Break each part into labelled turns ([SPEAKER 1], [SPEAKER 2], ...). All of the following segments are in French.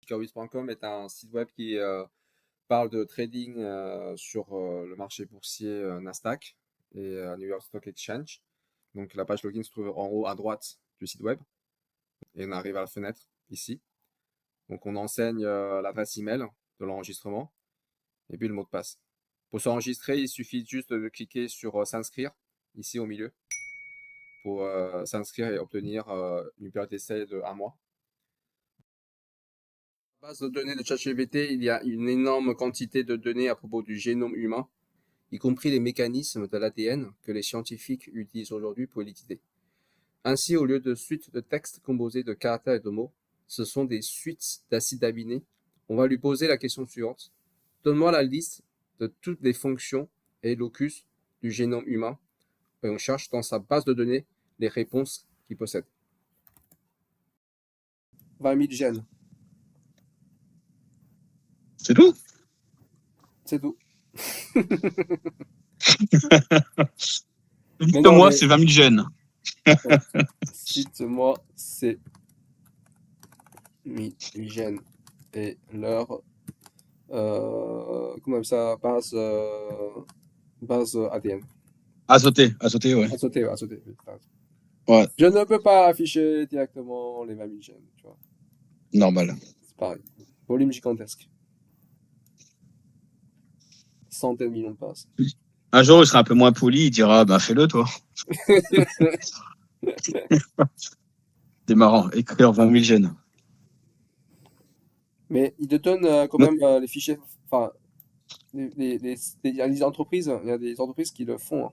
[SPEAKER 1] Ticketwiz.com est un site web qui parle de trading sur le marché boursier Nasdaq et New York Stock Exchange. Donc la page login se trouve en haut à droite du site web et on arrive à la fenêtre ici. Donc on enseigne l'adresse email de l'enregistrement et puis le mot de passe. Pour s'enregistrer, il suffit juste de cliquer sur s'inscrire ici au milieu pour s'inscrire et obtenir une période d'essai de 1 mois. Dans la base de données de ChatGPT, il y a une énorme quantité de données à propos du génome humain, y compris les mécanismes de l'ADN que les scientifiques utilisent aujourd'hui pour l'étudier. Ainsi, au lieu de suites de textes composés de caractères et de mots, ce sont des suites d'acides aminés. On va lui poser la question suivante. Donne-moi la liste de toutes les fonctions et locus du génome humain et on cherche dans sa base de données les réponses qu'il possède. 20 000 gènes.
[SPEAKER 2] C'est tout?
[SPEAKER 1] C'est tout.
[SPEAKER 2] Cite-moi, c'est 20 000 gènes.
[SPEAKER 1] Cite-moi ces 1000 gènes et leur comment ça, base ADN.
[SPEAKER 2] Azoté, ouais.
[SPEAKER 1] Azoté.
[SPEAKER 2] Ouais,
[SPEAKER 1] Je ne peux pas afficher directement les 20 000 gènes, tu vois.
[SPEAKER 2] normal.
[SPEAKER 1] C'est pareil. Volume gigantesque. Centaines de millions de passes.
[SPEAKER 2] Un jour, il sera un peu moins poli, il dira, bah, fais-le, toi. C'est marrant, écrire 20 000 gènes.
[SPEAKER 1] Mais il te donne quand même les fichiers. Enfin, il y a des entreprises, qui le font. Hein.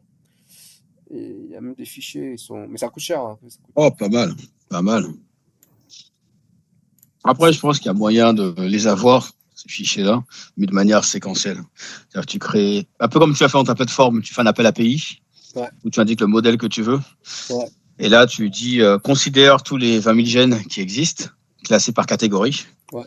[SPEAKER 1] Et il y a même des fichiers, mais ça coûte cher. Hein.
[SPEAKER 2] Oh, pas mal, pas mal. Après, je pense qu'il y a moyen de les avoir, ces fichiers-là, mais de manière séquentielle. C'est-à-dire que tu crées, un peu comme tu as fait dans ta plateforme, tu fais un appel API,
[SPEAKER 1] Ouais.
[SPEAKER 2] où tu indiques le modèle que tu veux.
[SPEAKER 1] Ouais.
[SPEAKER 2] Et là, tu dis, considère tous les 20 000 gènes qui existent, classés par catégorie.
[SPEAKER 1] Ouais.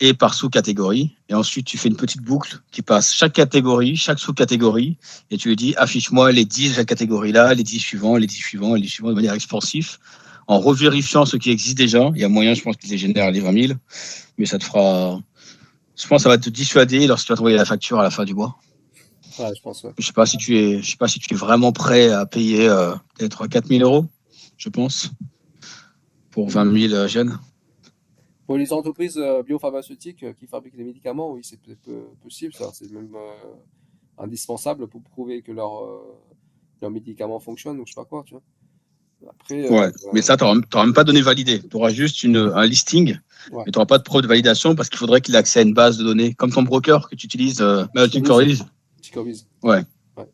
[SPEAKER 2] Et par sous-catégorie. Et ensuite, tu fais une petite boucle qui passe chaque catégorie, chaque sous-catégorie. Et tu lui dis, affiche-moi les 10 de cette catégorie-là, les 10 suivants, les 10 suivants, les suivants de manière expansive. En revérifiant ce qui existe déjà. Il y a moyen, je pense, qu'il les génère les 20 000. Mais ça te fera. Je pense que ça va te dissuader lorsque tu vas t'envoyer la facture à la fin du mois.
[SPEAKER 1] Ouais, je pense, ouais.
[SPEAKER 2] Je sais pas si tu es vraiment prêt à payer peut-être 4 000 euros, je pense, pour 20 000 gènes.
[SPEAKER 1] Pour les entreprises biopharmaceutiques qui fabriquent des médicaments, oui, c'est peut-être possible, ça. C'est même indispensable pour prouver que leur médicament fonctionne ou je sais pas quoi, tu vois. Après,
[SPEAKER 2] Ouais, mais ça, tu n'auras même pas de données validées. Tu auras juste un listing,
[SPEAKER 1] ouais.
[SPEAKER 2] mais tu n'auras pas de preuve de validation parce qu'il faudrait qu'il ait accès à une base de données, comme ton broker que tu utilises,
[SPEAKER 1] Ticoviz.
[SPEAKER 2] Ouais,
[SPEAKER 1] Ouais.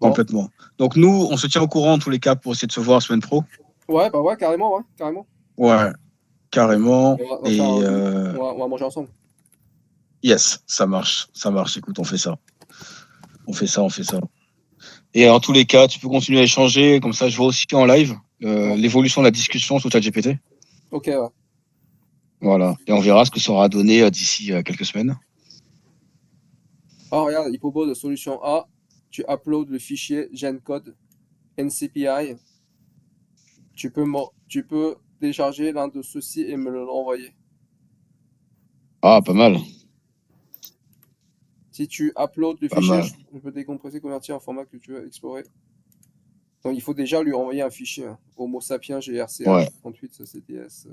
[SPEAKER 1] Bon.
[SPEAKER 2] complètement. Donc nous, on se tient au courant en tous les cas pour essayer de se voir semaine pro.
[SPEAKER 1] Ouais, bah ouais, carrément, ouais, carrément.
[SPEAKER 2] Ouais, carrément.
[SPEAKER 1] On va faire
[SPEAKER 2] Et
[SPEAKER 1] on va manger ensemble.
[SPEAKER 2] yes, ça marche, ça marche. Écoute, on fait ça. On fait ça, on fait ça. Et en tous les cas, tu peux continuer à échanger, comme ça je vois aussi en live
[SPEAKER 1] Ouais.
[SPEAKER 2] l'évolution de la discussion sur ChatGPT.
[SPEAKER 1] Ok, ouais.
[SPEAKER 2] Voilà. Et on verra ce que ça aura donné d'ici quelques semaines.
[SPEAKER 1] Ah, regarde, il propose solution A. Tu uploads le fichier GenCode NCPI. Tu peux télécharger l'un de ceux-ci et me l'envoyer.
[SPEAKER 2] Ah, pas mal,
[SPEAKER 1] Si tu uploads le
[SPEAKER 2] pas
[SPEAKER 1] fichier,
[SPEAKER 2] mal.
[SPEAKER 1] je peux décompresser, convertir en format que tu veux explorer. Donc il faut déjà lui envoyer un fichier. Hein. Homo sapiens
[SPEAKER 2] Ouais.
[SPEAKER 1] GRCH 38 CTS.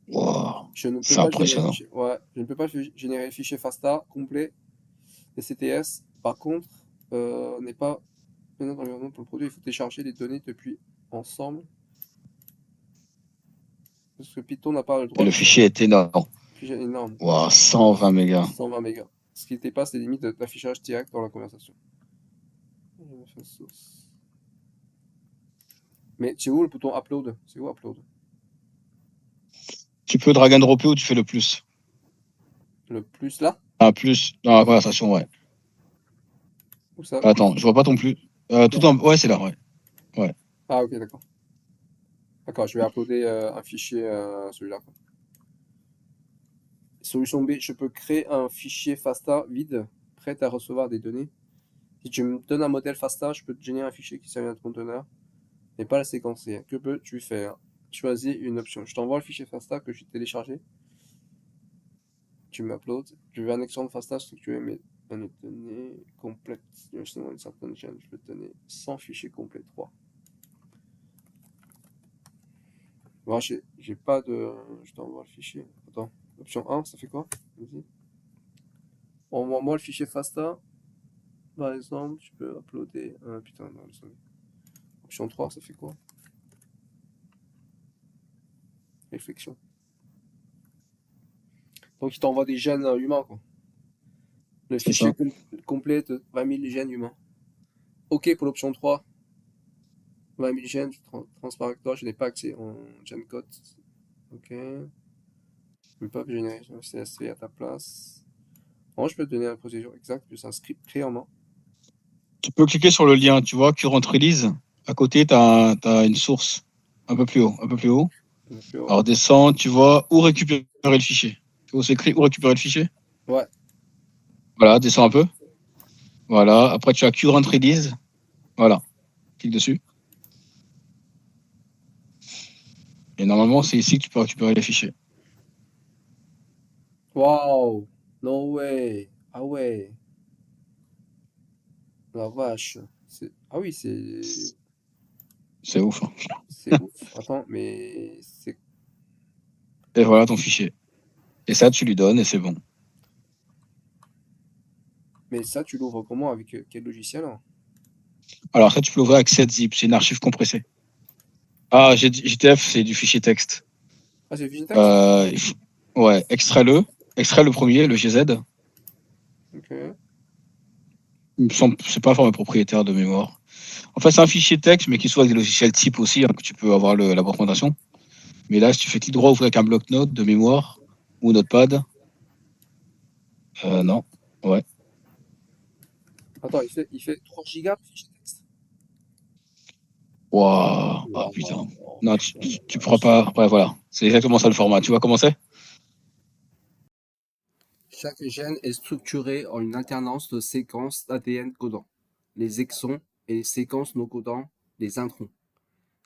[SPEAKER 2] Wow.
[SPEAKER 1] Je ne peux
[SPEAKER 2] C'est
[SPEAKER 1] pas générer le
[SPEAKER 2] impressionnant.
[SPEAKER 1] fichier. Ouais, je ne peux pas générer le fichier FASTA complet des CTS. Par contre, n'est pas maintenant dans l'environnement pour le produit. Il faut télécharger les données depuis ensemble. Parce que Python n'a pas le
[SPEAKER 2] Et
[SPEAKER 1] droit
[SPEAKER 2] le
[SPEAKER 1] de
[SPEAKER 2] fichier est énorme.
[SPEAKER 1] fichier énorme.
[SPEAKER 2] Wow, 120 mégas.
[SPEAKER 1] 120 mégas. Ce qui dépasse les limites d'affichage direct dans la conversation. Mais c'est où le bouton upload? C'est où upload?
[SPEAKER 2] Tu peux drag and dropper ou tu fais le plus.
[SPEAKER 1] Le plus là?
[SPEAKER 2] Ah, plus dans la conversation, ouais.
[SPEAKER 1] Où ça?
[SPEAKER 2] Attends, je vois pas ton plus. Tout en. Ouais, c'est là, ouais. Ouais.
[SPEAKER 1] Ah, ok, d'accord. D'accord, je vais uploader un fichier, celui-là. Solution B, je peux créer un fichier FASTA vide, prêt à recevoir des données. Si tu me donnes un modèle FASTA, je peux te générer un fichier qui sert à ton conteneur, mais pas le séquencer. Que peux-tu faire? Choisis une option. Je t'envoie le fichier FASTA que j'ai téléchargé. tu m'uploads. Je veux un extrait de FASTA structuré, mais une donnée complète. Justement, une certaine chaîne, je veux donner sans fichier complet 3. Bon, j'ai pas de. Je t'envoie le fichier. Attends. Option 1, ça fait quoi? Vas-y. Envoie-moi le fichier FASTA. Par exemple, tu peux uploader. Ah putain, non, laisse tomber. Option 3, ça fait quoi? Réflexion. Donc, il t'envoie des gènes humains, quoi. Le
[SPEAKER 2] C'est
[SPEAKER 1] fichier
[SPEAKER 2] ça.
[SPEAKER 1] complet de 20 000 gènes humains. OK pour l'option 3. 20 000 gènes, transparateur, je n'ai pas accès en gen code. OK. Je ne peux pas générer un CSV à ta place. Bon, je peux te donner la procédure exacte plus un script créé en main.
[SPEAKER 2] Tu peux cliquer sur le lien, tu vois, current release. À côté, tu as une source un peu plus haut, un peu plus haut. Alors descends, tu vois où récupérer le fichier. Tu vois, c'est écrit où récupérer le fichier.
[SPEAKER 1] Ouais.
[SPEAKER 2] Voilà, descends un peu. Voilà, après tu as current release. Voilà, clique dessus. Et normalement, c'est ici que tu peux récupérer les fichiers.
[SPEAKER 1] Wow. No way. Ah ouais. La vache. Ah oui,
[SPEAKER 2] C'est ouf, hein.
[SPEAKER 1] c'est ouf. Attends, mais c'est.
[SPEAKER 2] Et voilà ton fichier. Et ça, tu lui donnes et c'est bon.
[SPEAKER 1] Mais ça, tu l'ouvres comment? Avec quel logiciel, hein?
[SPEAKER 2] Alors ça, tu peux l'ouvrir avec 7-zip, c'est une archive compressée. Ah, GTF, c'est du fichier texte.
[SPEAKER 1] Ah, c'est Fusion Text?
[SPEAKER 2] Ouais, extrais le premier, le GZ.
[SPEAKER 1] Ok.
[SPEAKER 2] Il me semble, c'est pas un format propriétaire de mémoire. En fait, c'est un fichier texte, mais qui soit avec des logiciels type aussi, hein, que tu peux avoir la documentation. Mais là, si tu fais clic droit, ouvrir avec un bloc-notes de mémoire ou Notepad, non. Ouais.
[SPEAKER 1] Attends, il fait 3 gigas de fichier texte?
[SPEAKER 2] Waouh. Ah putain.
[SPEAKER 1] Waouh,
[SPEAKER 2] Non,
[SPEAKER 1] putain,
[SPEAKER 2] tu
[SPEAKER 1] la
[SPEAKER 2] pourras
[SPEAKER 1] vache.
[SPEAKER 2] pas. Après, voilà. C'est exactement ça le format. Tu vois comment c'est?
[SPEAKER 1] Chaque gène est structuré en une alternance de séquences d'ADN codants, les exons, et les séquences non codants, les introns.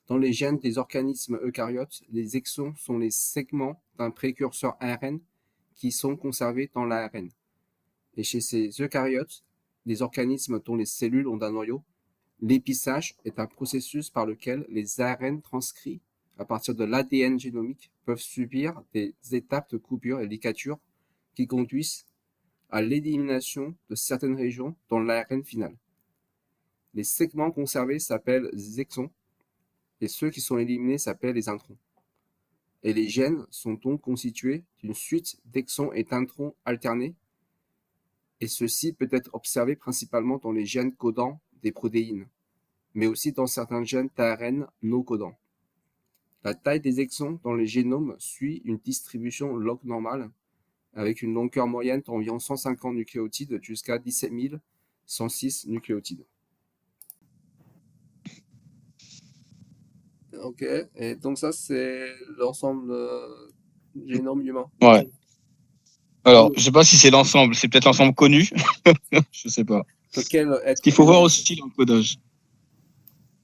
[SPEAKER 1] Dans les gènes des organismes eucaryotes, les exons sont les segments d'un précurseur ARN qui sont conservés dans l'ARN. Et chez ces eucaryotes, des organismes dont les cellules ont un noyau, l'épissage est un processus par lequel les ARN transcrits à partir de l'ADN génomique peuvent subir des étapes de coupure et ligature qui conduisent à l'élimination de certaines régions dans l'ARN final. Les segments conservés s'appellent exons et ceux qui sont éliminés s'appellent les introns. Et les gènes sont donc constitués d'une suite d'exons et d'introns alternés, et ceci peut être observé principalement dans les gènes codants des protéines, mais aussi dans certains gènes d'ARN non codants. La taille des exons dans les génomes suit une distribution log normale, avec une longueur moyenne d'environ 150 nucléotides jusqu'à 17 106 nucléotides. Ok, et donc ça c'est l'ensemble génome humain.
[SPEAKER 2] Ouais. Alors,
[SPEAKER 1] Cool.
[SPEAKER 2] je sais pas si c'est l'ensemble. C'est peut-être l'ensemble connu. Je sais pas.
[SPEAKER 1] Lequel
[SPEAKER 2] Parce
[SPEAKER 1] être
[SPEAKER 2] qu'il faut voir
[SPEAKER 1] humain?
[SPEAKER 2] aussi l'encodage.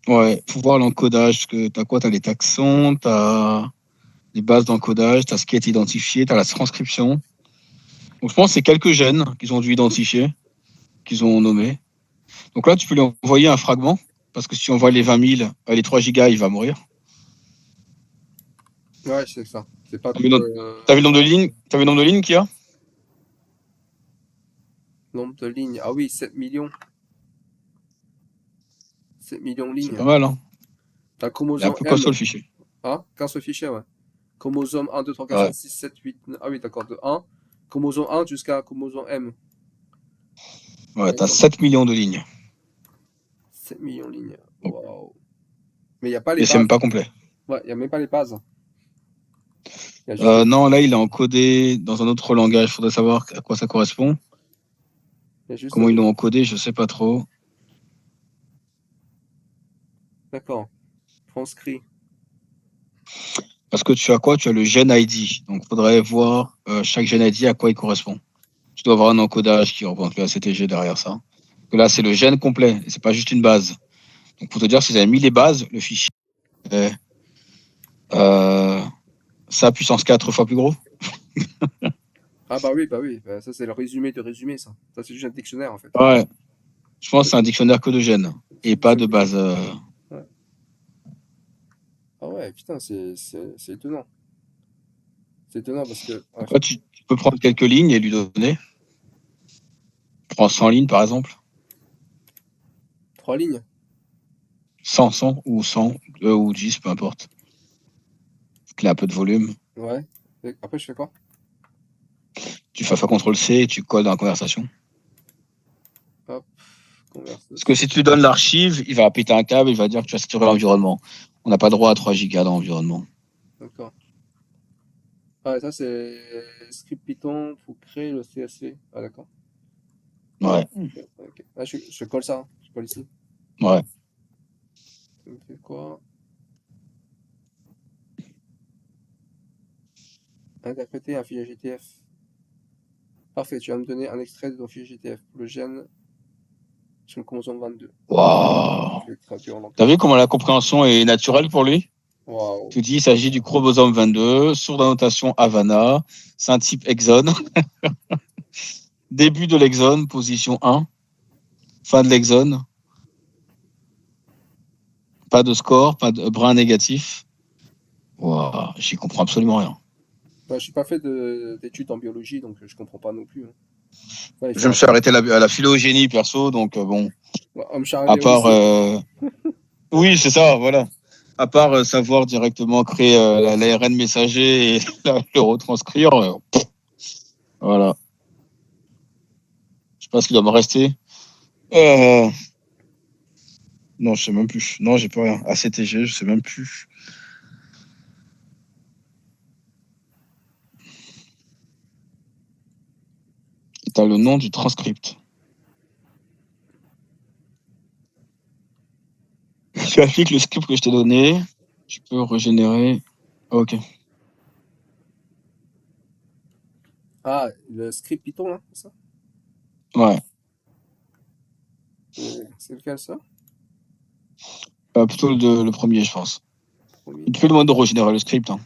[SPEAKER 2] Ouais, faut voir l'encodage. Parce que t'as quoi? T'as les taxons, t'as les bases d'encodage, t'as ce qui est identifié, t'as la transcription. Donc, je pense que c'est quelques gènes qu'ils ont dû identifier, qu'ils ont nommés. Donc là, tu peux lui envoyer un fragment. Parce que si on envoie les 20 000, les 3 gigas, il va mourir.
[SPEAKER 1] Ouais, c'est ça. C'est pas
[SPEAKER 2] T'as vu
[SPEAKER 1] tout
[SPEAKER 2] le nombre de lignes, t'as vu le nombre de lignes qu'il y a?
[SPEAKER 1] nombre de lignes. Ah oui, 7 millions. 7 millions de
[SPEAKER 2] C'est
[SPEAKER 1] lignes.
[SPEAKER 2] pas mal, hein.
[SPEAKER 1] T'as le
[SPEAKER 2] Il est un
[SPEAKER 1] chromosome
[SPEAKER 2] peu
[SPEAKER 1] M.
[SPEAKER 2] costaud le fichier.
[SPEAKER 1] Ah, 15 fichiers, ouais. Chromosome 1, 2, 3, 4,
[SPEAKER 2] Ouais,
[SPEAKER 1] 5, 6, 7, 8. Ah oui, d'accord, de 1. Chromosome 1 jusqu'à chromosome M.
[SPEAKER 2] ouais, t'as
[SPEAKER 1] D'accord.
[SPEAKER 2] 7 millions de lignes.
[SPEAKER 1] 7 millions de lignes.
[SPEAKER 2] Donc,
[SPEAKER 1] Waouh. Mais il n'y a pas les
[SPEAKER 2] et c'est même
[SPEAKER 1] bases.
[SPEAKER 2] pas complet.
[SPEAKER 1] Ouais, il n'y a même pas les bases. Il y a juste les.
[SPEAKER 2] Non, là, il est encodé dans un autre langage. Il faudrait savoir à quoi ça correspond.
[SPEAKER 1] Il y a juste
[SPEAKER 2] Comment ils
[SPEAKER 1] les.
[SPEAKER 2] l'ont encodé, je sais pas trop.
[SPEAKER 1] D'accord. Transcrit.
[SPEAKER 2] Parce que tu as quoi? Tu as le gène ID. Donc, il faudrait voir chaque gène ID à quoi il correspond. Tu dois avoir un encodage qui représente le ACTG derrière ça. Que là, c'est le gène complet. Et c'est pas juste une base. Donc, pour te dire, si vous avez mis les bases, le fichier est ça puissance 4 fois plus gros.
[SPEAKER 1] Ah bah oui, bah oui. Bah, ça, c'est le résumé de résumé, ça. Ça, c'est juste un dictionnaire, en fait.
[SPEAKER 2] Ouais, je pense que c'est un dictionnaire que de gènes et pas de base.
[SPEAKER 1] Ouais. Ah ouais, putain, c'est étonnant. C'est étonnant parce que. Ah,
[SPEAKER 2] Après, tu peux prendre quelques lignes et lui donner. Prends 100 lignes, par exemple.
[SPEAKER 1] 3 lignes.
[SPEAKER 2] 100 ou 100 ou 10, peu importe. Qu'il ait un peu de volume.
[SPEAKER 1] Ouais. Et après, je fais quoi?
[SPEAKER 2] Tu fais CTRL-C et tu colles dans la conversation.
[SPEAKER 1] Hop,
[SPEAKER 2] Parce que
[SPEAKER 1] conversation.
[SPEAKER 2] si tu lui donnes l'archive, il va péter un câble, il va dire que tu as saturé l'environnement. On n'a pas droit à 3 gigas dans l'environnement.
[SPEAKER 1] D'accord. Ah, et ça, c'est script Python pour créer le CSV. Ah, d'accord.
[SPEAKER 2] Ouais,
[SPEAKER 1] Ok, ok. Ah, je colle ça, hein. Je colle ici.
[SPEAKER 2] ouais.
[SPEAKER 1] Ça me fait quoi? Interpréter un fichier GTF. Parfait, tu vas me donner un extrait de ton fichier GTF pour le gène sur le chromosome 22.
[SPEAKER 2] Waouh.
[SPEAKER 1] Je vais traduire en
[SPEAKER 2] T'as vu
[SPEAKER 1] langage.
[SPEAKER 2] comment la compréhension est naturelle pour lui?
[SPEAKER 1] Waouh.
[SPEAKER 2] Tu dis, il s'agit du chromosome 22, source d'annotation Havana, c'est un type exone, début de l'exone, position 1, fin de l'exone, pas de score, pas de brin négatif. Waouh, j'y comprends absolument rien.
[SPEAKER 1] Bah, je n'ai pas fait d'études en biologie, donc je comprends pas non plus, hein. Ouais, il
[SPEAKER 2] Je
[SPEAKER 1] faut
[SPEAKER 2] me suis
[SPEAKER 1] apprendre.
[SPEAKER 2] arrêté à la phylogénie perso, donc bon,
[SPEAKER 1] Ouais, homme
[SPEAKER 2] à
[SPEAKER 1] charnier au
[SPEAKER 2] part...
[SPEAKER 1] lycée.
[SPEAKER 2] Oui, c'est ça, voilà. À part savoir directement créer l'ARN messager et le retranscrire, voilà. Je sais pas ce qu'il doit me rester. Euh, non, je sais même plus. Non, j'ai pas rien. ACTG, je sais même plus. Tu as le nom du transcript. Tu appliques le script que je t'ai donné. Tu peux régénérer. Ok.
[SPEAKER 1] Ah, le script Python, là, c'est ça?
[SPEAKER 2] Ouais.
[SPEAKER 1] C'est lequel, ça?
[SPEAKER 2] Plutôt le premier, je pense.
[SPEAKER 1] Premier.
[SPEAKER 2] Il te fait
[SPEAKER 1] Ah,
[SPEAKER 2] demander de régénérer le script, hein.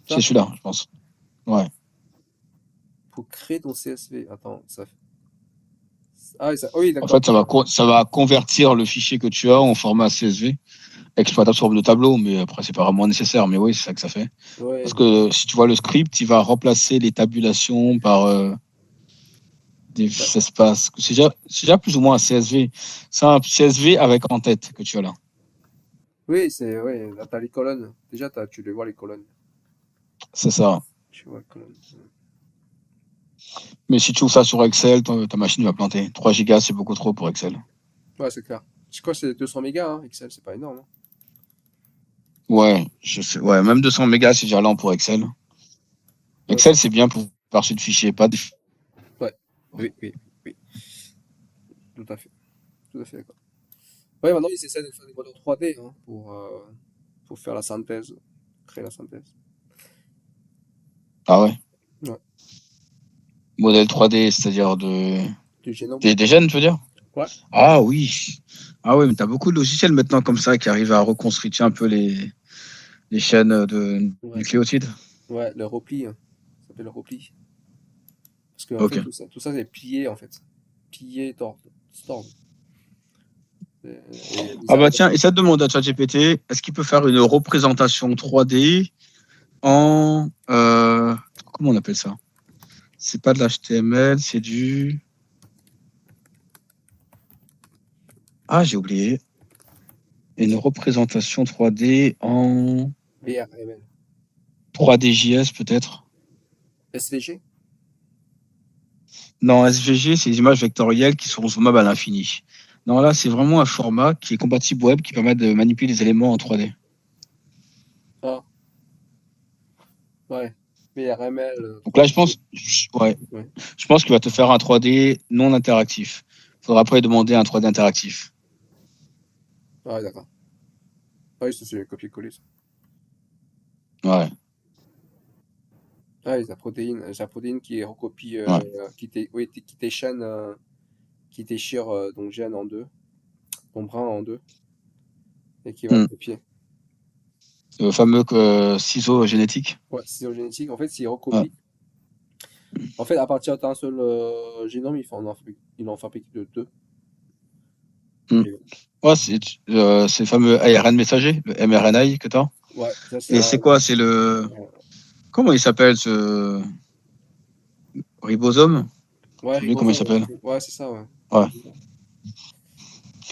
[SPEAKER 2] C'est
[SPEAKER 1] ça?
[SPEAKER 2] celui-là, je pense. Ouais.
[SPEAKER 1] Pour créer ton CSV. Attends, ça fait. Ah, oui,
[SPEAKER 2] En
[SPEAKER 1] d'accord.
[SPEAKER 2] fait, ça va convertir le fichier que tu as en format CSV, exploitable sur le tableau, mais après, c'est pas vraiment nécessaire. Mais oui, c'est ça que ça fait. Parce
[SPEAKER 1] Ouais.
[SPEAKER 2] que si tu vois le script, il va remplacer les tabulations par
[SPEAKER 1] Bah,
[SPEAKER 2] des espaces. C'est déjà plus ou moins un CSV. C'est un CSV avec en tête que tu as là.
[SPEAKER 1] oui, ouais, là, t'as les colonnes. Déjà, tu les vois, les colonnes.
[SPEAKER 2] C'est ça.
[SPEAKER 1] Tu vois les colonnes.
[SPEAKER 2] Mais si tu ouvres ça sur Excel, ta machine va planter. 3 gigas, c'est beaucoup trop pour Excel.
[SPEAKER 1] Ouais, c'est clair. Je crois que c'est 200 mégas, hein, Excel, c'est pas énorme, hein.
[SPEAKER 2] Ouais, je sais. Ouais, même 200 mégas, c'est déjà lent pour Excel.
[SPEAKER 1] Ouais,
[SPEAKER 2] Excel, c'est bien pour parser de fichiers, pas de...
[SPEAKER 1] ouais. Oui, oui, oui. Tout à fait. Tout à fait d'accord. Ouais, maintenant, ils essaient de faire des modèles 3D, hein, pour faire la synthèse, créer la synthèse.
[SPEAKER 2] Ah ouais.
[SPEAKER 1] Ouais.
[SPEAKER 2] Modèle 3D, c'est-à-dire
[SPEAKER 1] Du génome.
[SPEAKER 2] des gènes, tu veux dire?
[SPEAKER 1] Ouais.
[SPEAKER 2] Ah oui. Ah oui, mais t'as beaucoup de logiciels maintenant comme ça qui arrivent à reconstruire un peu les chaînes de
[SPEAKER 1] Ouais.
[SPEAKER 2] nucléotides.
[SPEAKER 1] Ouais, le repli, hein. Ça s'appelle le repli. Parce que, en fait,
[SPEAKER 2] Ok.
[SPEAKER 1] tout ça, c'est plié, en fait. Plié, tord, tord. Et ils
[SPEAKER 2] Ah bah
[SPEAKER 1] arrivent.
[SPEAKER 2] tiens, et ça demande à ChatGPT, est-ce qu'il peut faire une représentation 3D en... comment on appelle ça? C'est pas de l'HTML, c'est du... Ah, j'ai oublié. Une représentation 3D en
[SPEAKER 1] VRML.
[SPEAKER 2] 3DJS peut-être?
[SPEAKER 1] SVG?
[SPEAKER 2] Non, SVG, c'est des images vectorielles qui sont zoomables à l'infini. Non, là, c'est vraiment un format qui est compatible web, qui permet de manipuler les éléments en 3D.
[SPEAKER 1] Ah, ouais. VRML
[SPEAKER 2] Donc là,
[SPEAKER 1] 3D.
[SPEAKER 2] ouais,
[SPEAKER 1] Ouais.
[SPEAKER 2] je pense qu'il va te faire un 3D non interactif. Il faudra après demander un 3D interactif.
[SPEAKER 1] Ah, ouais, d'accord. Ah oui, ça, c'est copier-coller, ça.
[SPEAKER 2] Ouais,
[SPEAKER 1] Ah oui, la protéine qui recopie,
[SPEAKER 2] ouais.
[SPEAKER 1] oui, qui déchaîne, qui déchire donc gène en deux, ton brin en deux, et qui va le
[SPEAKER 2] Hmm.
[SPEAKER 1] copier.
[SPEAKER 2] Le fameux ciseau génétique.
[SPEAKER 1] Ouais, ciseau génétique, en fait, s'il
[SPEAKER 2] Ouais.
[SPEAKER 1] recopie, En fait, à partir d'un seul génome, il en fabrique de deux.
[SPEAKER 2] Hmm.
[SPEAKER 1] Et-
[SPEAKER 2] Ouais, c'est le fameux ARN messager, le mRNA que tu as.
[SPEAKER 1] ouais, ça c'est
[SPEAKER 2] Et
[SPEAKER 1] un.
[SPEAKER 2] c'est quoi? C'est le. Comment il s'appelle ce ribosome?
[SPEAKER 1] Ouais,
[SPEAKER 2] J'ai oublié comment il
[SPEAKER 1] ribosome.
[SPEAKER 2] s'appelle.
[SPEAKER 1] Ouais, c'est ça, ouais.
[SPEAKER 2] Ouais.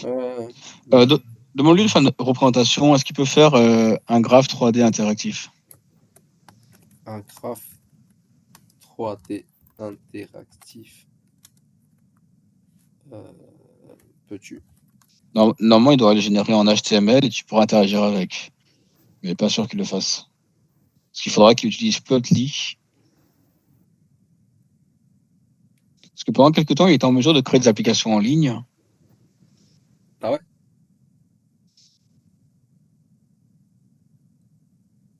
[SPEAKER 1] Euh,
[SPEAKER 2] Euh, de- Demande-lui de faire une représentation. Est-ce qu'il peut faire un graphe 3D interactif?
[SPEAKER 1] un graphe 3D interactif. Euh, peux-tu?
[SPEAKER 2] Normalement, il doit le générer en HTML et tu pourras interagir avec. Mais pas sûr qu'il le fasse. Parce qu'il faudra qu'il utilise Plotly. Parce que pendant quelques temps, il était en mesure de créer des applications en ligne.
[SPEAKER 1] Ah ouais?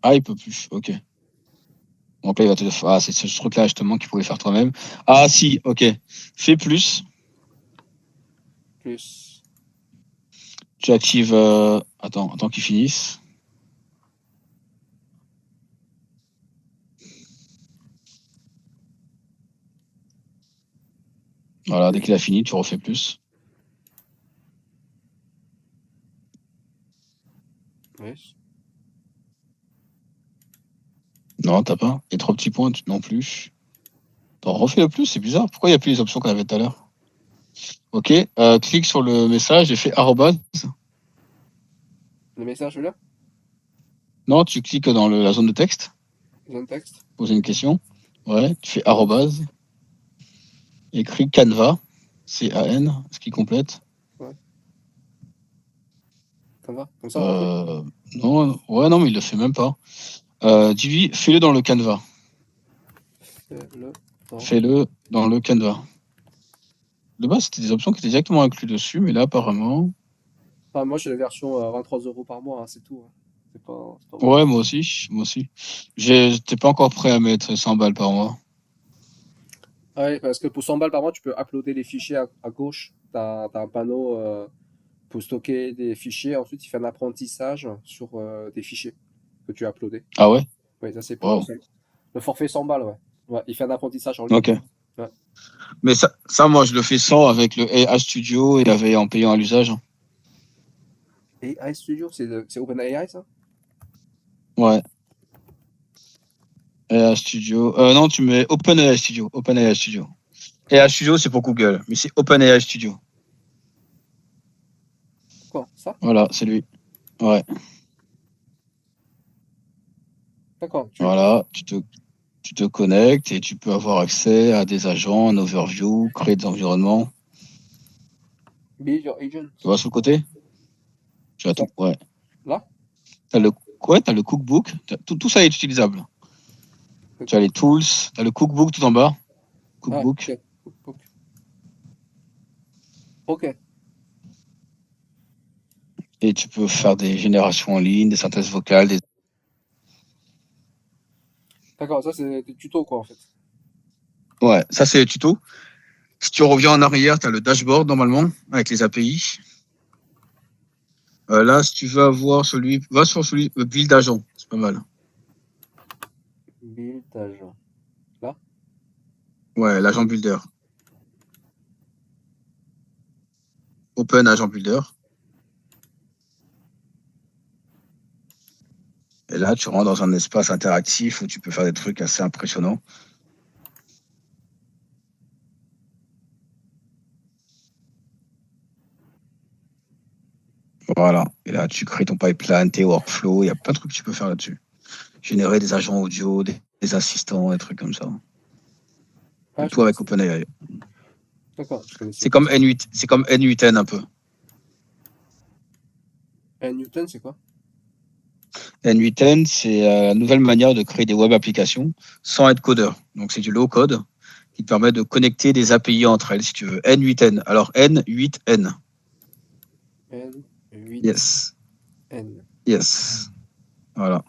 [SPEAKER 2] Ah, il peut plus. Ok. Donc là, il va te le faire. Ah, c'est ce truc-là justement qu'il pouvait faire toi-même. Ah, si, ok. Fais plus.
[SPEAKER 1] Plus.
[SPEAKER 2] Tu actives. Attends qu'il finisse. Voilà, dès qu'il a fini, tu refais plus.
[SPEAKER 1] Oui.
[SPEAKER 2] Non, t'as pas. Et trois petits points, non plus. Attends, refais le plus, c'est bizarre. Pourquoi il n'y a plus les options qu'on avait tout à l'heure? Ok, clique sur le message et fais arrobase.
[SPEAKER 1] Le message là?
[SPEAKER 2] Non, tu cliques dans la zone de texte,
[SPEAKER 1] Zone texte?
[SPEAKER 2] poser une question. Ouais, tu fais arrobase, écris Canva, C-A-N, ce qui complète.
[SPEAKER 1] Ouais. Ça va? Comme ça, on refait?
[SPEAKER 2] Euh, non, ouais, non, mais il le fait même pas. Dis-lui, fais-le dans le Canva.
[SPEAKER 1] Fais-le dans.
[SPEAKER 2] Fais-le dans le Canva. De base, c'était des options qui étaient directement incluses dessus, mais là, apparemment.
[SPEAKER 1] Ah, moi, j'ai la version 23 € par mois, hein, c'est tout, hein. C'est pas
[SPEAKER 2] Ouais,
[SPEAKER 1] beaucoup.
[SPEAKER 2] moi aussi, moi aussi. J'étais pas encore prêt à mettre 100 balles par mois.
[SPEAKER 1] Ah ouais, parce que pour 100 balles par mois, tu peux uploader les fichiers à gauche. T'as un panneau pour stocker des fichiers. Ensuite, il fait un apprentissage sur des fichiers que tu as uploadés.
[SPEAKER 2] Ah ouais?
[SPEAKER 1] Oui, ça, c'est pour
[SPEAKER 2] Wow.
[SPEAKER 1] le forfait 100 balles, ouais. Ouais, il fait un apprentissage en ligne.
[SPEAKER 2] Ok.
[SPEAKER 1] Ouais.
[SPEAKER 2] Mais ça, moi, je le fais sans avec le AI Studio et en payant à l'usage.
[SPEAKER 1] AI Studio, c'est OpenAI, ça?
[SPEAKER 2] Ouais. AI Studio. Non, tu mets OpenAI Studio. OpenAI Studio. AI
[SPEAKER 1] Quoi?
[SPEAKER 2] Studio, c'est pour Google, mais c'est OpenAI Studio.
[SPEAKER 1] Quoi? Ça?
[SPEAKER 2] Voilà, c'est lui. Ouais.
[SPEAKER 1] D'accord.
[SPEAKER 2] Voilà, tu te connectes et tu peux avoir accès à des agents, un overview, créer des environnements.
[SPEAKER 1] Build your agent.
[SPEAKER 2] Tu vois sur le côté? Tu as
[SPEAKER 1] Ça?
[SPEAKER 2] tout. Ouais.
[SPEAKER 1] Là?
[SPEAKER 2] T'as le, t'as le cookbook. Tout ça est utilisable. Tu as les tools. Tu as le cookbook tout en bas.
[SPEAKER 1] Ah,
[SPEAKER 2] Cookbook.
[SPEAKER 1] ok. Ok. Ok.
[SPEAKER 2] Et tu peux faire des générations en ligne, des synthèses vocales.
[SPEAKER 1] D'accord, ça, c'est des tutos, quoi, en fait.
[SPEAKER 2] Ouais, ça c'est les tutos. Si tu reviens en arrière, tu as le dashboard normalement avec les API. Là, si tu veux avoir celui, va sur celui build agent, c'est pas mal.
[SPEAKER 1] Build agent. Là?
[SPEAKER 2] Ouais, l'agent builder. Open agent builder. Et là, tu rentres dans un espace interactif où tu peux faire des trucs assez impressionnants. Voilà. Et là, tu crées ton pipeline, tes workflows. Il y a plein de trucs que tu peux faire là-dessus. Générer des agents audio, des assistants, des trucs comme ça.
[SPEAKER 1] Ah,
[SPEAKER 2] Le
[SPEAKER 1] je
[SPEAKER 2] tout avec
[SPEAKER 1] connaissais.
[SPEAKER 2] OpenAI.
[SPEAKER 1] D'accord, je connaissais
[SPEAKER 2] C'est
[SPEAKER 1] pas
[SPEAKER 2] comme
[SPEAKER 1] ça.
[SPEAKER 2] N8, c'est comme N8N un peu.
[SPEAKER 1] Newton, c'est quoi?
[SPEAKER 2] N8N, c'est la nouvelle manière de créer des web applications sans être codeur. Donc, c'est du low code qui te permet de connecter des API entre elles, si tu veux. N8N. Alors, N8N.
[SPEAKER 1] N8N.
[SPEAKER 2] Yes. Yes. Voilà.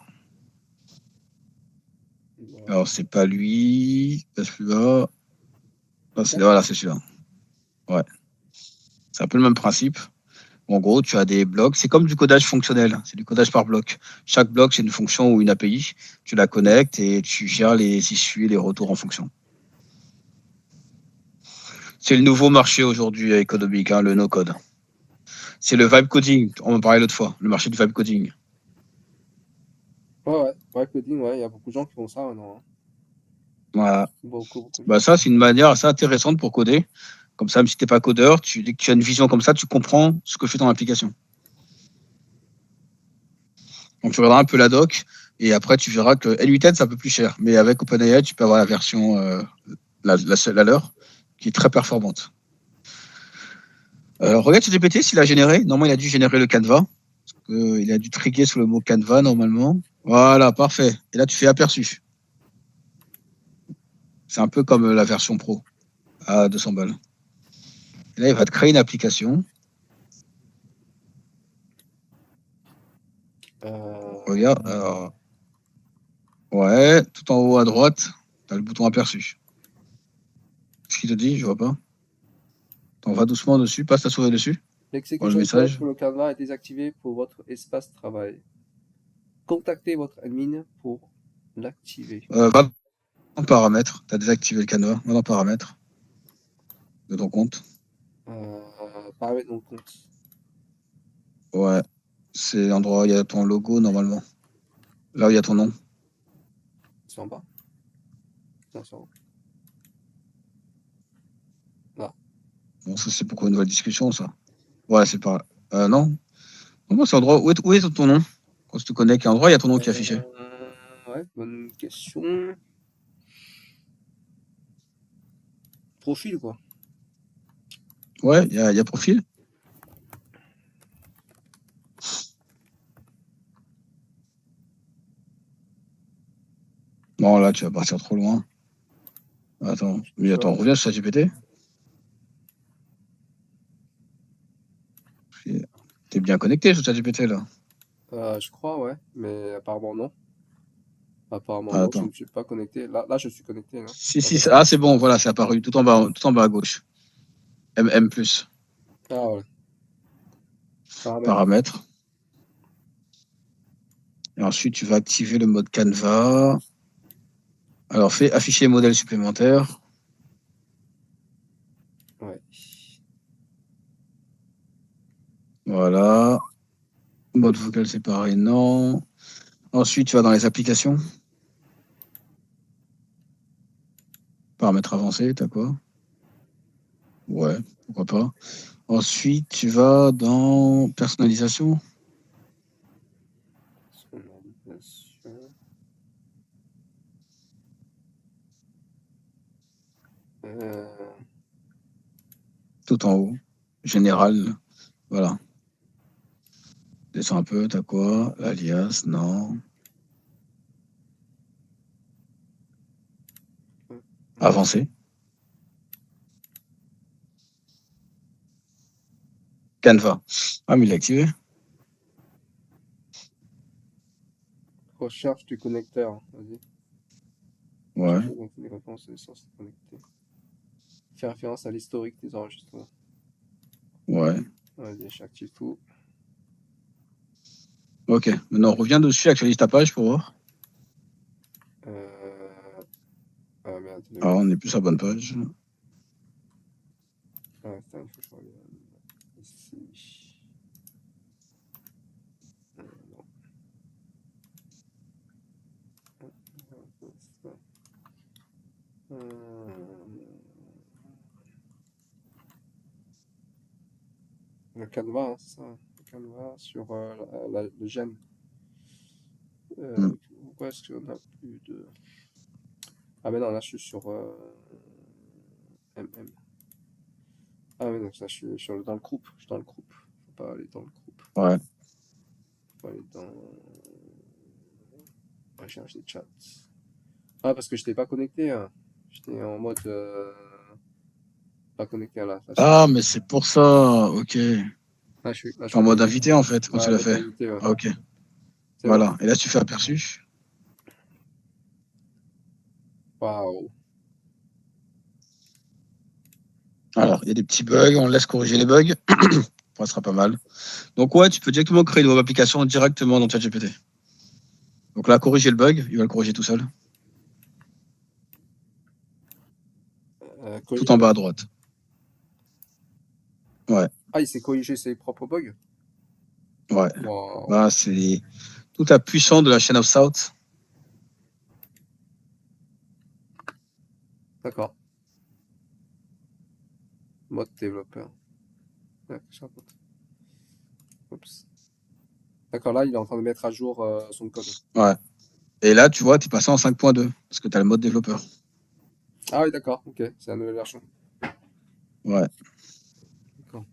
[SPEAKER 2] Alors, c'est pas lui. Pas celui-là. Voilà, c'est celui-là. Ouais. C'est un peu le même principe. En gros, tu as des blocs. C'est comme du codage fonctionnel. C'est du codage par bloc. Chaque bloc, c'est une fonction ou une API. Tu la connectes et tu gères les issues et les retours en fonction. C'est le nouveau marché aujourd'hui économique, hein, le no-code. C'est le vibe coding. On en parlait l'autre fois, le marché du vibe coding.
[SPEAKER 1] Ouais, ouais, coding, ouais, il y a beaucoup de gens qui font ça maintenant, hein.
[SPEAKER 2] Voilà.
[SPEAKER 1] Beaucoup de
[SPEAKER 2] Bah,
[SPEAKER 1] gens.
[SPEAKER 2] ça, c'est une manière assez intéressante pour coder. Comme ça, même si tu n'es pas codeur, dès que tu as une vision comme ça, tu comprends ce que fait ton application. Donc, tu regarderas un peu la doc et après, tu verras que N8N, c'est un peu plus cher. Mais avec OpenAI, tu peux avoir la version, la leur, qui est très performante. Regarde ChatGPT s'il a généré. Normalement, il a dû générer le Canva. Il a dû trigger sur le mot Canva, normalement. Voilà, parfait. Et là, tu fais aperçu. C'est un peu comme la version pro à 200 balles. Et là, il va te créer une application.
[SPEAKER 1] Euh,
[SPEAKER 2] Regarde. Ouais, tout en haut à droite, tu as le bouton aperçu. Ce qu'il te dit, je vois pas. T'en vas doucement dessus, passe ta souris dessus. Dans le
[SPEAKER 1] L'execution code
[SPEAKER 2] message.
[SPEAKER 1] sur le Canva est désactivé pour votre espace travail. Contactez votre admin pour l'activer.
[SPEAKER 2] Va dans paramètres. Tu as désactivé le canevas. Va dans paramètres de ton compte.
[SPEAKER 1] Paramètres mon compte.
[SPEAKER 2] Ouais. C'est l'endroit où il y a ton logo normalement. Là où il y a ton nom.
[SPEAKER 1] C'est en bas. Non, c'est en haut. Là.
[SPEAKER 2] Bon, ça c'est pourquoi une nouvelle discussion, ça. Ouais, c'est pas. Non. Non, c'est endroit. Où est ton nom? Quand tu te connectes, à un endroit, il y a ton nom qui est affiché.
[SPEAKER 1] Ouais, bonne question. Profil, quoi.
[SPEAKER 2] Ouais, il y a profil. Non, là, tu vas partir trop loin. Attends,
[SPEAKER 1] Je
[SPEAKER 2] mais
[SPEAKER 1] sais
[SPEAKER 2] attends,
[SPEAKER 1] pas.
[SPEAKER 2] reviens sur ChatGPT. T'es bien connecté sur ChatGPT là.
[SPEAKER 1] Je crois, ouais. Mais apparemment, non. Apparemment,
[SPEAKER 2] Ah,
[SPEAKER 1] non. Je
[SPEAKER 2] attends.
[SPEAKER 1] ne suis pas connecté. Là, je suis connecté, là.
[SPEAKER 2] Si,
[SPEAKER 1] Ah,
[SPEAKER 2] si,
[SPEAKER 1] bah, ça
[SPEAKER 2] ah,
[SPEAKER 1] marche
[SPEAKER 2] c'est
[SPEAKER 1] pas.
[SPEAKER 2] bon, voilà, c'est apparu tout en bas à gauche. MM+,
[SPEAKER 1] Ah, ouais. Paramètres.
[SPEAKER 2] paramètres. Et ensuite, tu vas activer le mode Canva. Alors, fais afficher modèle supplémentaire.
[SPEAKER 1] Ouais.
[SPEAKER 2] Voilà. Mode vocal séparé, non. Ensuite, tu vas dans les applications. Paramètres avancés, t'as quoi? Ouais, pourquoi pas. Ensuite, tu vas dans personnalisation.
[SPEAKER 1] Personnalisation. Euh,
[SPEAKER 2] Tout en haut. Général. Voilà. Descends un peu, t'as quoi? Alias, non. Avancé. Canva. Ah, mais il est activé.
[SPEAKER 1] Recherche du connecteur. Vas-y.
[SPEAKER 2] Ouais.
[SPEAKER 1] Chercher donc les réponses et censé connecter. Faire référence à l'historique des enregistrements.
[SPEAKER 2] Ouais.
[SPEAKER 1] Vas-y, j'active tout.
[SPEAKER 2] Ok. Maintenant, reviens dessus, actualise ta page pour voir.
[SPEAKER 1] Ah merde, il a
[SPEAKER 2] Ah,
[SPEAKER 1] eu.
[SPEAKER 2] on n'est plus sur la bonne page.
[SPEAKER 1] Ah, attends, il faut que je revienne ici. Non. Le Canva, hein, c'est ça. Le Canva sur le gène.
[SPEAKER 2] Hmm.
[SPEAKER 1] Pourquoi est-ce qu'on a plus de. Ah, mais non, là, je suis sur MM. Ah, mais donc ça, je suis dans le groupe. Je suis dans le groupe. Faut pas aller dans le groupe.
[SPEAKER 2] Ouais.
[SPEAKER 1] Faut aller dans. Recherche des chats. Ah, parce que je n'étais pas connecté, hein. J'étais en mode pas connecté à la
[SPEAKER 2] Ah,
[SPEAKER 1] suite.
[SPEAKER 2] mais c'est pour ça. Ok.
[SPEAKER 1] Là, je
[SPEAKER 2] T'es en
[SPEAKER 1] suis
[SPEAKER 2] mode
[SPEAKER 1] connecté.
[SPEAKER 2] invité, en fait, quand tu
[SPEAKER 1] Ouais,
[SPEAKER 2] l'as
[SPEAKER 1] mode
[SPEAKER 2] fait.
[SPEAKER 1] invité, ouais.
[SPEAKER 2] Ah, ok.
[SPEAKER 1] C'est bon.
[SPEAKER 2] Voilà. Et là, tu fais aperçu.
[SPEAKER 1] Waouh.
[SPEAKER 2] Alors, il y a des petits bugs. On laisse corriger les bugs. Ça sera pas mal. Donc, ouais, tu peux directement créer une web application directement dans ChatGPT. Donc là, corriger le bug. Il va le corriger tout seul. Tout en bas à droite. Ouais.
[SPEAKER 1] Ah, il s'est corrigé ses propres bugs?
[SPEAKER 2] Ouais.
[SPEAKER 1] Wow.
[SPEAKER 2] Bah, c'est tout à puissance de la chaîne of South.
[SPEAKER 1] D'accord. Mode développeur. Ouais, oups. D'accord, là, il est en train de mettre à jour son code.
[SPEAKER 2] Ouais. Et là, tu vois, tu es passé en 5.2 parce que tu as le mode développeur.
[SPEAKER 1] Ah oui, d'accord, ok, c'est la nouvelle version.
[SPEAKER 2] Ouais.
[SPEAKER 1] D'accord.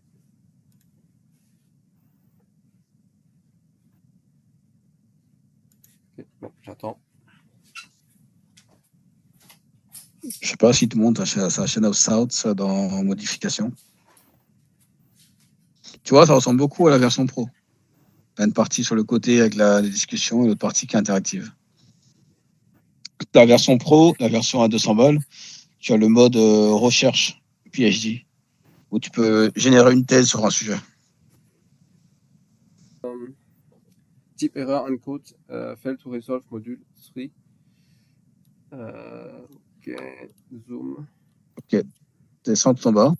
[SPEAKER 1] Ok, bon, j'attends.
[SPEAKER 2] Je sais pas si tout le monde a sa chaîne of South dans modification. Tu vois, ça ressemble beaucoup à la version pro. Tu as une partie sur le côté avec les discussions et l'autre partie qui est interactive. La version pro, la version à 200 balles, tu as le mode recherche PhD où tu peux générer une thèse sur un sujet.
[SPEAKER 1] Type error uncode, fail to resolve module 3. Ok, zoom,
[SPEAKER 2] Ok, descends tout en bas.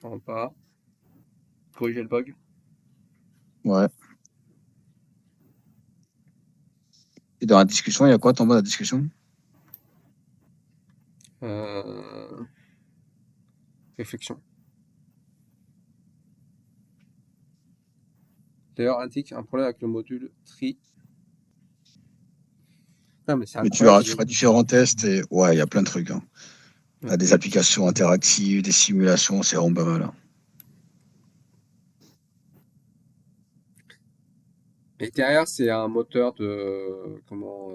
[SPEAKER 1] en bas. Corriger le bug.
[SPEAKER 2] Ouais. Et dans la discussion, il y a quoi en bas de la discussion?
[SPEAKER 1] Réflexion. D'ailleurs, indique un problème avec le module tri. Non, mais c'est
[SPEAKER 2] Mais tu
[SPEAKER 1] incroyable.
[SPEAKER 2] verras, tu feras différents tests et ouais, il y a plein de trucs. Hein. Tu as des applications interactives, des simulations, c'est vraiment pas mal. Hein.
[SPEAKER 1] Et derrière, c'est un moteur de. Comment.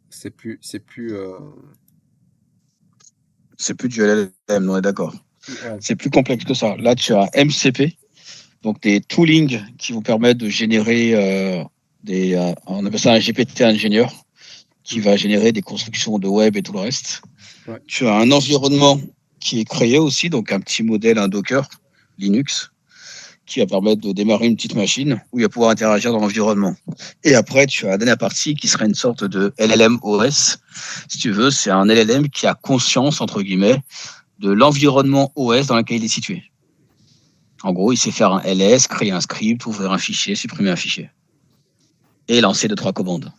[SPEAKER 1] C'est plus.
[SPEAKER 2] C'est plus du LLM, on est d'accord.
[SPEAKER 1] Ouais.
[SPEAKER 2] C'est plus complexe que ça. Là, tu as MCP, donc des toolings qui vous permettent de générer on appelle ça un GPT ingénieur, qui va générer des constructions de web et tout le reste.
[SPEAKER 1] Ouais.
[SPEAKER 2] Tu as un environnement qui est créé aussi, donc un petit modèle, un Docker, Linux, qui va permettre de démarrer une petite machine où il va pouvoir interagir dans l'environnement. Et après, tu as la dernière partie qui serait une sorte de LLM OS. Si tu veux, c'est un LLM qui a conscience, entre guillemets, de l'environnement OS dans lequel il est situé. En gros, il sait faire un ls, créer un script, ouvrir un fichier, supprimer un fichier. Et lancer 2-3 commandes.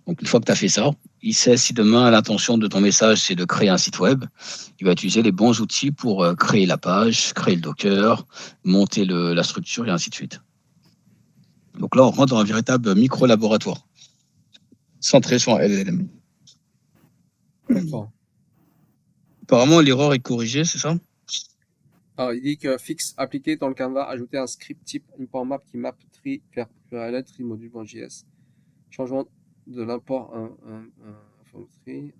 [SPEAKER 2] Donc, une fois que tu as fait ça, il sait si demain l'intention de ton message, c'est de créer un site web, il va utiliser les bons outils pour créer la page, créer le Docker, monter la structure et ainsi de suite. Donc là, on rentre dans un véritable micro-laboratoire, centré sur un LLM.
[SPEAKER 1] D'accord.
[SPEAKER 2] Apparemment, l'erreur est corrigée, c'est ça?
[SPEAKER 1] Alors, il dit que fixe appliqué dans le Canva, ajouter un script type import map qui map tri vers URL tri module.js. Changement de l'import tri.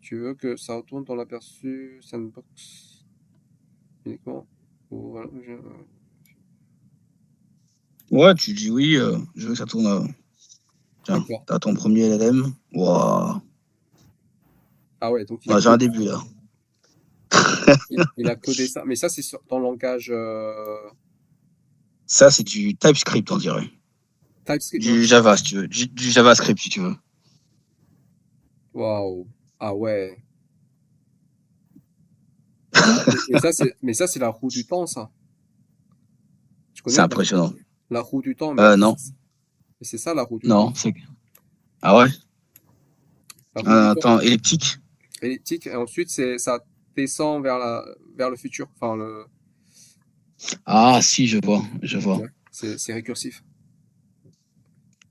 [SPEAKER 1] Tu veux que ça retourne dans l'aperçu sandbox uniquement ou voilà,
[SPEAKER 2] Ouais, tu dis oui, je veux que ça tourne. Tiens,
[SPEAKER 1] D'accord.
[SPEAKER 2] t'as ton premier LLM. Wow.
[SPEAKER 1] Ah ouais, donc
[SPEAKER 2] Ouais, j'ai un début là.
[SPEAKER 1] il a codé ça. Mais ça, c'est dans le langage
[SPEAKER 2] Ça, c'est du TypeScript, on dirait.
[SPEAKER 1] TypeScript.
[SPEAKER 2] Du Java, si tu veux. Du JavaScript, si tu veux.
[SPEAKER 1] Waouh. Ah ouais. Mais ça, c'est la roue du temps, ça. Tu
[SPEAKER 2] C'est
[SPEAKER 1] connais
[SPEAKER 2] impressionnant.
[SPEAKER 1] la roue du temps, mais
[SPEAKER 2] Non.
[SPEAKER 1] c'est ça la roue du temps.
[SPEAKER 2] Non, Ah ouais?
[SPEAKER 1] La roue du temps
[SPEAKER 2] Attends, elliptique?
[SPEAKER 1] elliptique, et ensuite ça descend vers le futur. Enfin,
[SPEAKER 2] Ah, si, je vois, je vois.
[SPEAKER 1] ouais, c'est récursif.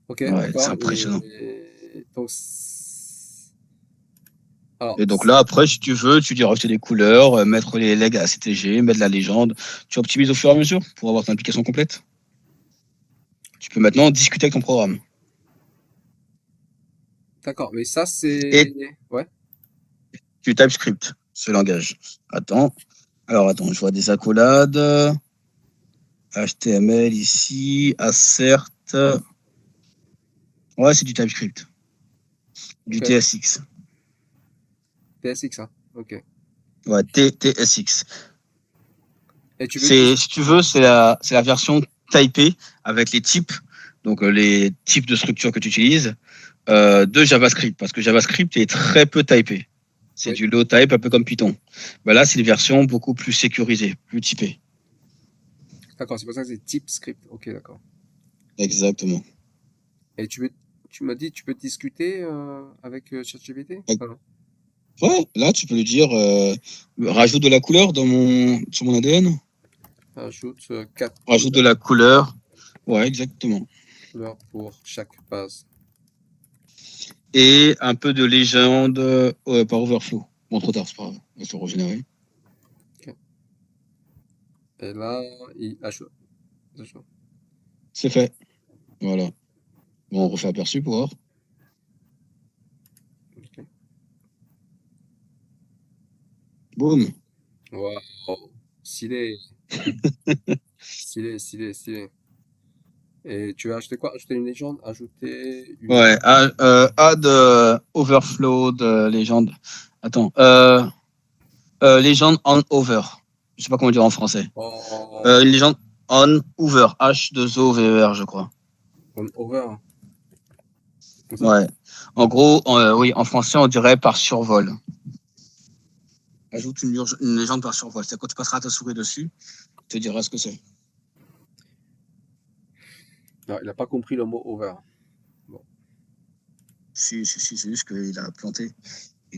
[SPEAKER 1] Ok,
[SPEAKER 2] Ouais, c'est
[SPEAKER 1] d'accord.
[SPEAKER 2] impressionnant.
[SPEAKER 1] Donc, alors,
[SPEAKER 2] Et donc là, après, si tu veux, tu dis rajouter des couleurs, mettre les legs à CTG, mettre la légende. Tu optimises au fur et à mesure pour avoir ton application complète. Tu peux maintenant discuter avec ton programme.
[SPEAKER 1] d'accord. Mais ça,
[SPEAKER 2] Et
[SPEAKER 1] c'est. Ouais,
[SPEAKER 2] du TypeScript, ce langage. Attends, je vois des accolades. HTML ici, assert. Ouais, c'est du TypeScript. Du
[SPEAKER 1] ok.
[SPEAKER 2] TSX.
[SPEAKER 1] TSX, hein. Ok.
[SPEAKER 2] Ouais, TSX.
[SPEAKER 1] Et tu veux qu'il.
[SPEAKER 2] Si tu veux, c'est la version typée avec les types, donc les types de structures que tu utilises, de JavaScript, parce que JavaScript est très peu typé. C'est
[SPEAKER 1] Oui,
[SPEAKER 2] du low type, un peu comme Python. Bah là, c'est une version beaucoup plus sécurisée, plus typée.
[SPEAKER 1] d'accord, c'est pour ça que c'est type script. Ok, d'accord.
[SPEAKER 2] Exactement.
[SPEAKER 1] Et tu m'as dit, tu peux discuter avec ChatGPT? Ah non.
[SPEAKER 2] Ouais, là, tu peux lui dire, rajoute de la couleur sur mon ADN.
[SPEAKER 1] Ajoute 4
[SPEAKER 2] Rajoute de la couleur. Ouais, exactement.
[SPEAKER 1] couleurs pour chaque base.
[SPEAKER 2] Et un peu de légende par overflow. Bon, trop tard, c'est pas grave. On va se régénérer.
[SPEAKER 1] Ok. Et là, il ajoute. ajoute.
[SPEAKER 2] C'est fait. Voilà. Bon, on refait aperçu pour voir.
[SPEAKER 1] Ok.
[SPEAKER 2] Boum.
[SPEAKER 1] Waouh, stylé, stylé, stylé, stylé. Et tu as ajouté quoi? Ajouter une légende? Ajouter une.
[SPEAKER 2] Ouais, add overflow de légende. Attends, légende on over. Je sais pas comment dire en français.
[SPEAKER 1] Oh,
[SPEAKER 2] Une légende on over. H2OVER, je crois.
[SPEAKER 1] on over. Comme ça?
[SPEAKER 2] Ouais. En gros, oui, en français, on dirait par survol. Ajoute une légende par survol. C'est quand tu passeras ta souris dessus, tu te diras ce que c'est.
[SPEAKER 1] Non, il n'a pas compris le mot over. Bon.
[SPEAKER 2] Si, c'est juste qu'il a planté.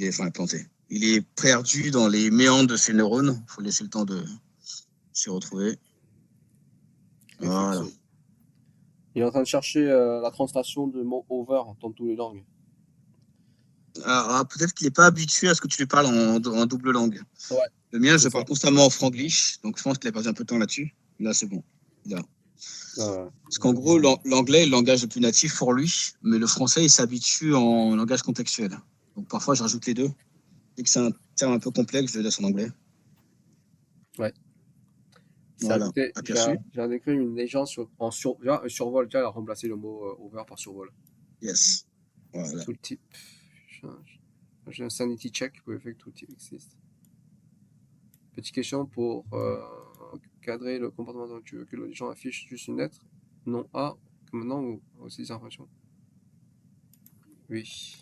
[SPEAKER 2] Enfin, planté. Il est perdu dans les méandres de ses neurones. Il faut laisser le temps de s'y retrouver. Voilà.
[SPEAKER 1] Effectivement. Il est en train de chercher la translation de mot over dans toutes les langues.
[SPEAKER 2] Peut-être qu'il n'est pas habitué à ce que tu lui parles en double langue.
[SPEAKER 1] Ouais,
[SPEAKER 2] Le mien,
[SPEAKER 1] c'est
[SPEAKER 2] je
[SPEAKER 1] ça.
[SPEAKER 2] parle constamment en franglish, donc je pense qu'il a perdu un peu de temps là-dessus. Là, c'est bon. Là.
[SPEAKER 1] Euh,
[SPEAKER 2] Parce qu'en gros, l'anglais est le langage le plus natif pour lui, mais le français, il s'habitue en langage contextuel. Donc parfois, je rajoute les deux. Dès que c'est un terme un peu complexe, je le laisse en anglais.
[SPEAKER 1] ouais. C'est
[SPEAKER 2] Voilà,
[SPEAKER 1] ajouté.
[SPEAKER 2] aperçu.
[SPEAKER 1] J'ai écrit une légende déjà, un survol. Déjà, il a remplacé le mot over par survol.
[SPEAKER 2] Yes. Voilà.
[SPEAKER 1] Tooltip. J'ai un sanity check pour effect tooltip exist. Petite question pour cadrer le comportement. Donc, tu veux que les gens affichent juste une lettre? Non A, comme maintenant, ou aussi des informations? Oui.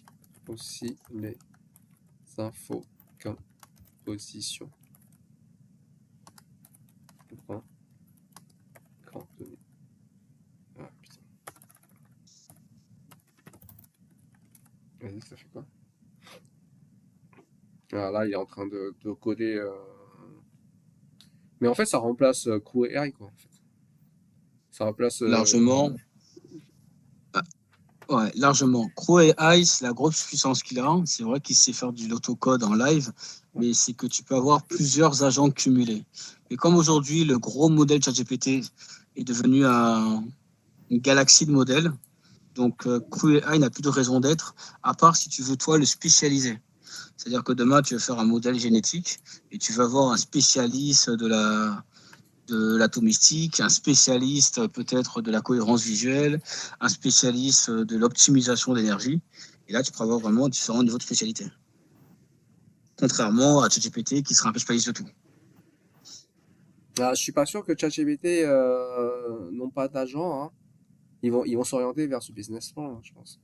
[SPEAKER 1] Aussi les infos qu'un position. Grand, grand donné. Ah putain. Vas-y, ça fait quoi? Ah, là, il est en train de coder. Mais en fait, ça remplace Crew AI, quoi. En fait. Ça remplace.
[SPEAKER 2] Largement. Ouais, largement. Crow AI, c'est la grosse puissance qu'il a. C'est vrai qu'il sait faire du l'autocode en live,
[SPEAKER 1] Ouais.
[SPEAKER 2] mais c'est que tu peux avoir plusieurs agents cumulés. Et comme aujourd'hui, le gros modèle ChatGPT est devenu une galaxie de modèles, donc Crew AI n'a plus de raison d'être, à part si tu veux, toi, le spécialiser. C'est-à-dire que demain, tu veux faire un modèle génétique et tu vas avoir un spécialiste de l'atomistique, un spécialiste peut-être de la cohérence visuelle, un spécialiste de l'optimisation d'énergie. Et là, tu pourras avoir vraiment différents niveaux de spécialité. Contrairement à ChatGPT qui sera un peu spécialiste de tout.
[SPEAKER 1] Ah, je suis pas sûr que ChatGPT n'ont pas d'agent. Hein. Ils vont s'orienter vers ce business plan, hein, je pense.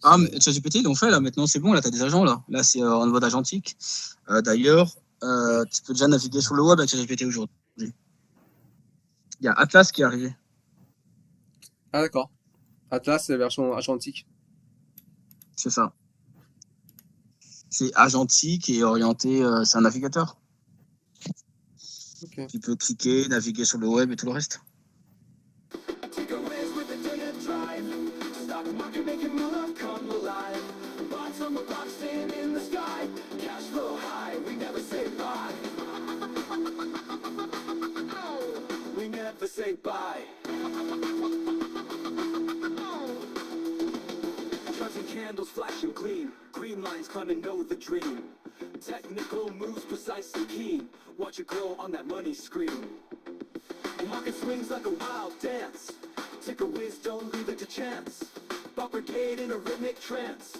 [SPEAKER 2] Ah, mais ChatGPT, ils l'ont fait là, maintenant c'est bon, là tu as des agents là. Là c'est en mode agentique. D'ailleurs, tu peux déjà naviguer sur le web avec ChatGPT aujourd'hui. Il y a Atlas qui est arrivé.
[SPEAKER 1] Ah, d'accord. Atlas, c'est version agentique.
[SPEAKER 2] C'est ça. C'est agentique et orienté, c'est un navigateur.
[SPEAKER 1] Ok.
[SPEAKER 2] Tu peux cliquer, naviguer sur le web et tout le reste.
[SPEAKER 3] Say bye. Trusting candles flashing clean. Green lines kinda know the dream. Technical moves precisely keen. Watch it grow on that money screen. The market swings like a wild dance. Ticker whiz, don't leave it to chance. Buck brigade in a rhythmic trance.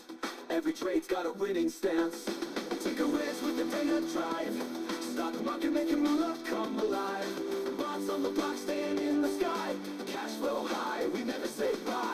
[SPEAKER 3] Every trade's got a winning stance. Ticker whiz with the data drive. Stock market making moolah come alive. Bots on the block staying in the sky. Cash flow high, we never say bye.